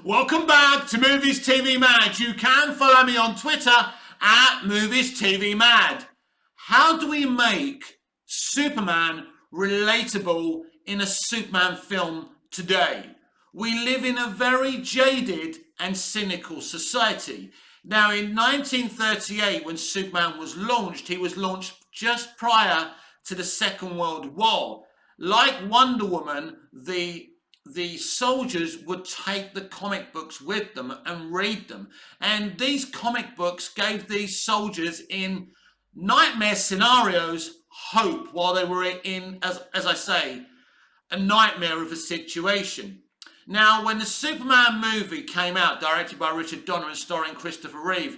Welcome back to Movies TV Mad. You can follow me on Twitter at Movies TV Mad. How do we make Superman relatable in a Superman film today? We live in a very jaded and cynical society. Now, in 1938, when Superman was launched, he was launched just prior to the Second World War. Like Wonder Woman, the soldiers would take the comic books with them and read them. And these comic books gave these soldiers in nightmare scenarios hope while they were in, as I say, a nightmare of a situation. Now, when the Superman movie came out, directed by Richard Donner and starring Christopher Reeve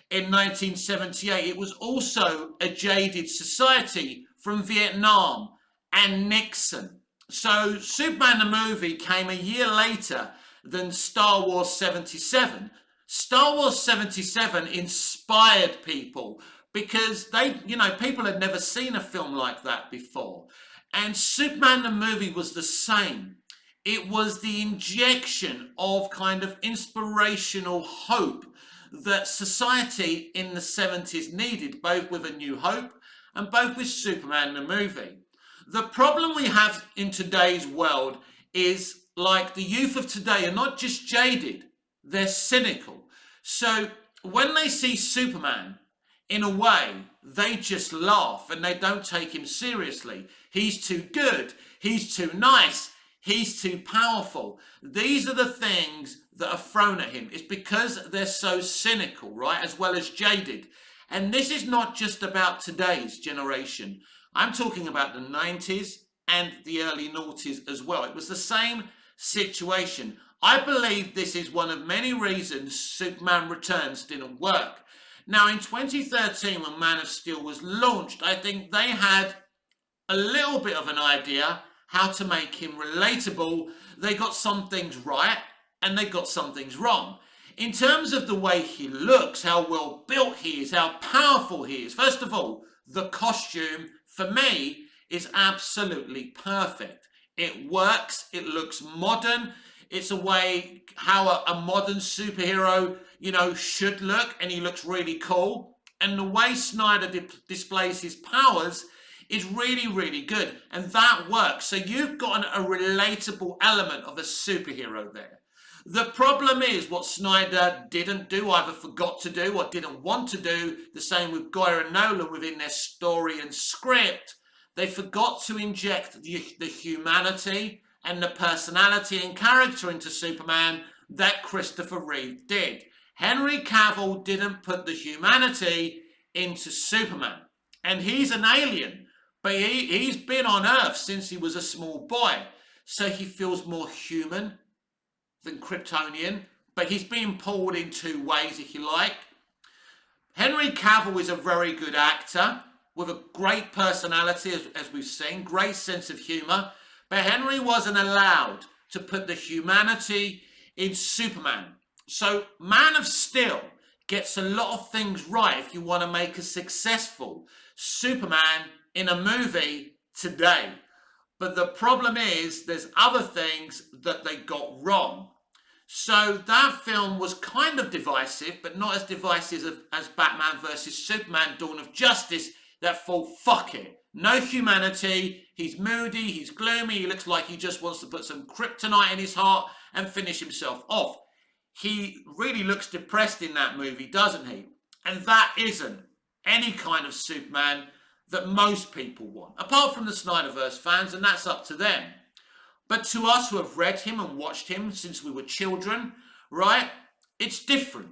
in 1978, it was also a jaded society from Vietnam and Nixon. So Superman the movie came a year later than Star Wars 77. Star Wars 77 inspired people because people had never seen a film like that before. And Superman the movie was the same. It was the injection of kind of inspirational hope that society in the 70s needed, both with A New Hope and both with Superman the movie. The problem we have in today's world is, like, the youth of today are not just jaded, they're cynical. So when they see Superman, in a way, they just laugh and they don't take him seriously. He's too good, he's too nice, he's too powerful. These are the things that are thrown at him. It's because they're so cynical, right, as well as jaded. And this is not just about today's generation. I'm talking about the 90s and the early noughties as well. It was the same situation. I believe this is one of many reasons Superman Returns didn't work. Now, in 2013, when Man of Steel was launched, I think they had a little bit of an idea how to make him relatable. They got some things right and they got some things wrong. In terms of the way he looks, how well built he is, how powerful he is. First of all, the costume, for me, is absolutely perfect. It works, it looks modern, it's a way how a modern superhero, should look, and he looks really cool. And the way Snyder displays his powers is really, really good, and that works. So you've got a relatable element of a superhero there. The problem is what Snyder didn't do, either forgot to do or didn't want to do, the same with Goyer and Nolan within their story and script. They forgot to inject the humanity and the personality and character into Superman that Christopher Reeve did. Henry Cavill didn't put the humanity into Superman. And he's an alien, but he's been on Earth since he was a small boy. So he feels more human than Kryptonian, but he's being pulled in two ways, if you like. Henry Cavill is a very good actor with a great personality, as we've seen, great sense of humour, but Henry wasn't allowed to put the humanity in Superman. So Man of Steel gets a lot of things right if you want to make a successful Superman in a movie today. But the problem is there's other things that they got wrong. So that film was kind of divisive, but not as divisive as Batman vs Superman Dawn of Justice, that thought, fuck it. No humanity, he's moody, he's gloomy, he looks like he just wants to put some kryptonite in his heart and finish himself off. He really looks depressed in that movie, doesn't he? And that isn't any kind of Superman that most people want, apart from the Snyderverse fans, and that's up to them. But to us who have read him and watched him since we were children, right, it's different.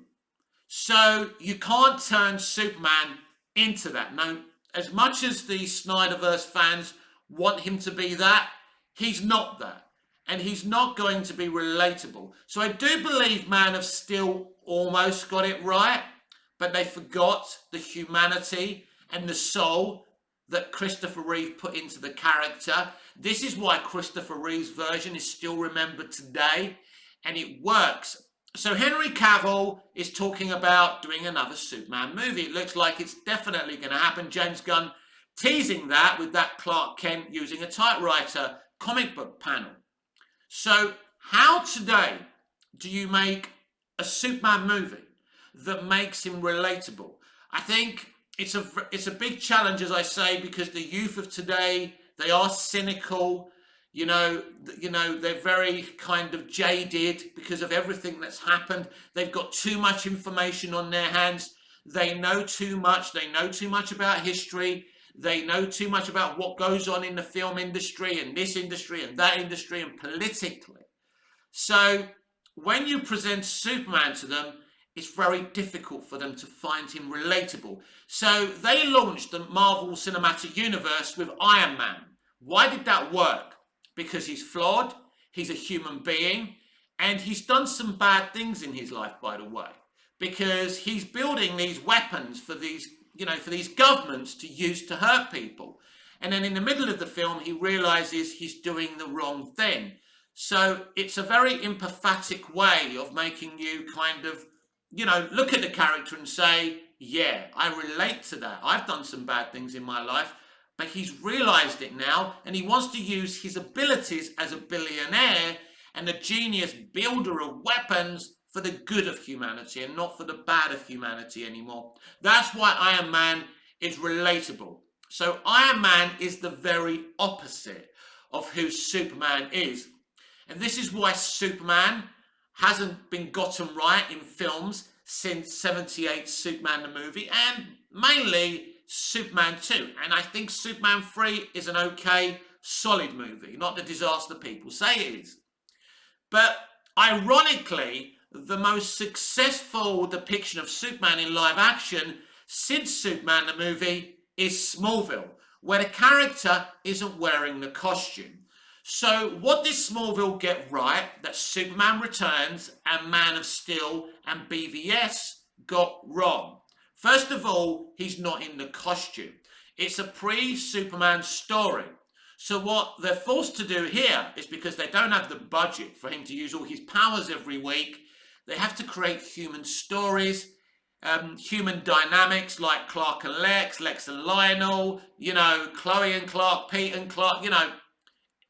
So you can't turn Superman into that. Now, as much as the Snyderverse fans want him to be that, he's not that. And he's not going to be relatable. So I do believe Man of Steel almost got it right, but they forgot the humanity and the soul that Christopher Reeve put into the character. This is why Christopher Reeve's version is still remembered today, and it works. So Henry Cavill is talking about doing another Superman movie. It looks like it's definitely going to happen. James Gunn teasing that with that Clark Kent using a typewriter comic book panel. So how today do you make a Superman movie that makes him relatable? I think it's a big challenge, as I say, because the youth of today, they are cynical. They're very kind of jaded because of everything that's happened. They've got too much information on their hands. They know too much. They know too much about history. They know too much about what goes on in the film industry and this industry and that industry and politically. So when you present Superman to them, it's very difficult for them to find him relatable. So they launched the Marvel Cinematic Universe with Iron Man. Why did that work? Because he's flawed, he's a human being, and he's done some bad things in his life, by the way, because he's building these weapons for these governments to use to hurt people. And then in the middle of the film, he realizes he's doing the wrong thing. So it's a very empathetic way of making you kind of, look at the character and say, yeah, I relate to that. I've done some bad things in my life, but he's realized it now, and he wants to use his abilities as a billionaire and a genius builder of weapons for the good of humanity and not for the bad of humanity anymore. That's why Iron Man is relatable. So Iron Man is the very opposite of who Superman is. And this is why Superman hasn't been gotten right in films since 78 Superman the movie, and mainly Superman 2. And I think Superman 3 is an okay, solid movie, not the disaster people say it is. But ironically, the most successful depiction of Superman in live action since Superman the movie is Smallville, where the character isn't wearing the costume. So what did Smallville get right that Superman Returns and Man of Steel and BVS got wrong? First of all, he's not in the costume. It's a pre-Superman story. So what they're forced to do here is, because they don't have the budget for him to use all his powers every week, they have to create human stories, human dynamics like Clark and Lex, Lex and Lionel, Chloe and Clark, Pete and Clark,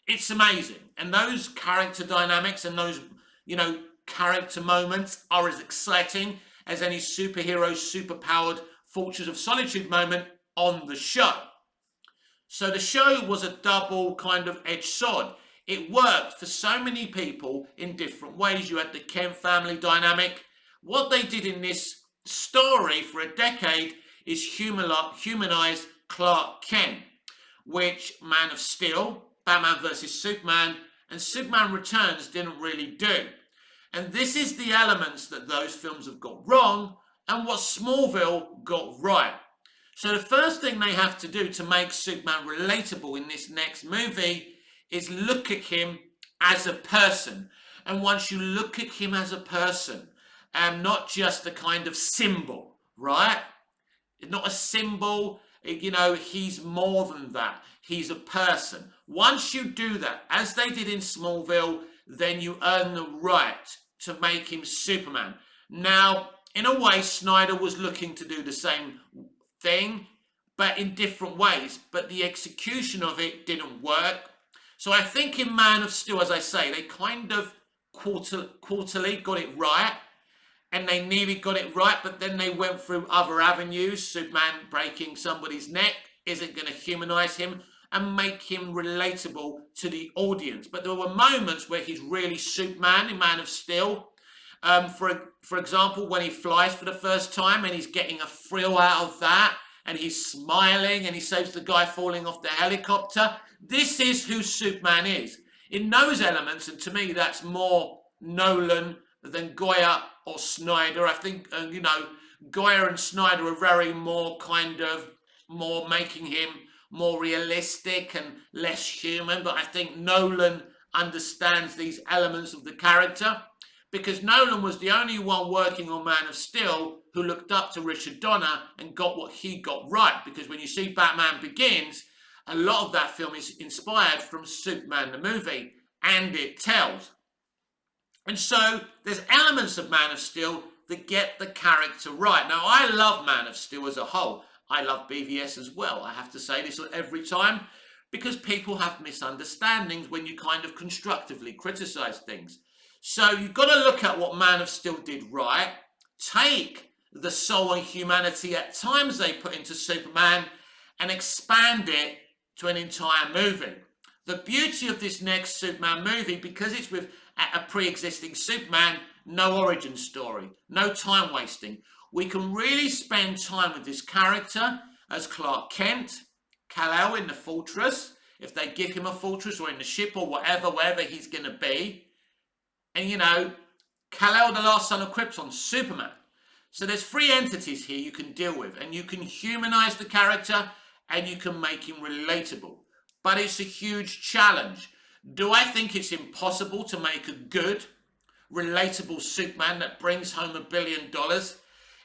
it's amazing. And those character dynamics and those, character moments are as exciting as any superhero, superpowered Fortress of Solitude moment on the show. So the show was a double kind of edged sword. It worked for so many people in different ways. You had the Kent family dynamic. What they did in this story for a decade is humanize Clark Kent, which Man of Steel, Batman vs Superman, and Superman Returns didn't really do. And this is the elements that those films have got wrong and what Smallville got right. So the first thing they have to do to make Superman relatable in this next movie is look at him as a person. And once you look at him as a person, and not just a kind of symbol, right? Not a symbol, he's more than that. He's a person. Once you do that, as they did in Smallville, then you earn the right to make him Superman. Now, in a way, Snyder was looking to do the same thing, but in different ways. But the execution of it didn't work. So I think in Man of Steel, as I say, they kind of quarterly got it right. And they nearly got it right, but then they went through other avenues. Superman breaking somebody's neck isn't going to humanize him and make him relatable to the audience. But there were moments where he's really Superman in Man of Steel. For example, when he flies for the first time and he's getting a thrill out of that, and he's smiling and he saves the guy falling off the helicopter. This is who Superman is. In those elements, and to me that's more Nolan than Goya or Snyder. I think, Goya and Snyder are very more more making him more realistic and less human. But I think Nolan understands these elements of the character, because Nolan was the only one working on Man of Steel who looked up to Richard Donner and got what he got right. Because when you see Batman Begins, a lot of that film is inspired from Superman the movie, and it tells. And so there's elements of Man of Steel that get the character right. Now, I love Man of Steel as a whole. I love BVS as well. I have to say this every time, because people have misunderstandings when you kind of constructively criticize things. So you've got to look at what Man of Steel did right, take the soul and humanity at times they put into Superman and expand it to an entire movie. The beauty of this next Superman movie, because it's with a pre-existing Superman, no origin story, no time wasting. We can really spend time with this character as Clark Kent, Kal-El in the fortress, if they give him a fortress, or in the ship, or whatever, wherever he's going to be. And, you know, Kal-El, the last son of Krypton, Superman. So there's three entities here you can deal with, and you can humanize the character, and you can make him relatable. But it's a huge challenge. Do I think it's impossible to make a good, relatable Superman that brings home $1 billion?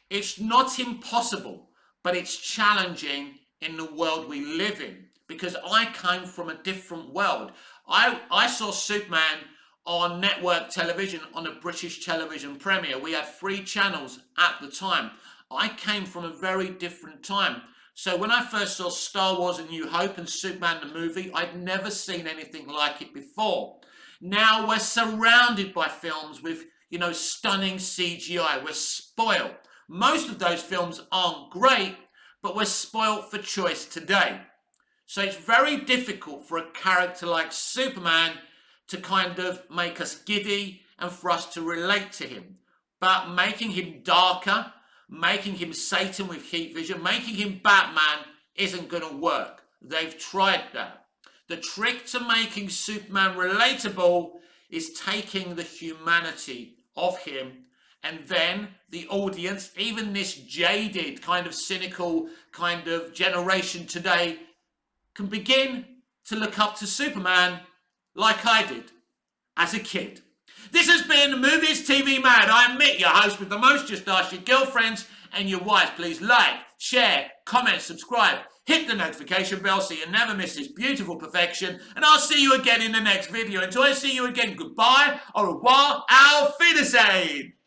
It's not impossible, but it's challenging in the world we live in, because I came from a different world. I saw Superman on network television, on a British television premiere. We had 3 channels at the time. I came from a very different time. So when I first saw Star Wars: A New Hope and Superman the movie, I'd never seen anything like it before. Now we're surrounded by films with, you know, stunning CGI. We're spoiled. Most of those films aren't great, but we're spoiled for choice today. So it's very difficult for a character like Superman to kind of make us giddy and for us to relate to him. But making him darker, making him Satan with heat vision, making him Batman isn't going to work. They've tried that. The trick to making Superman relatable is taking the humanity of him, and then the audience, even this jaded kind of cynical kind of generation today, can begin to look up to Superman like I did as a kid. This has been Movies TV Mad. I'm Mick, your host with the most. Just ask your girlfriends and your wives. Please like, share, comment, subscribe. Hit the notification bell so you never miss this beautiful perfection. And I'll see you again in the next video. Until I see you again, goodbye, au revoir, auf Wiedersehen.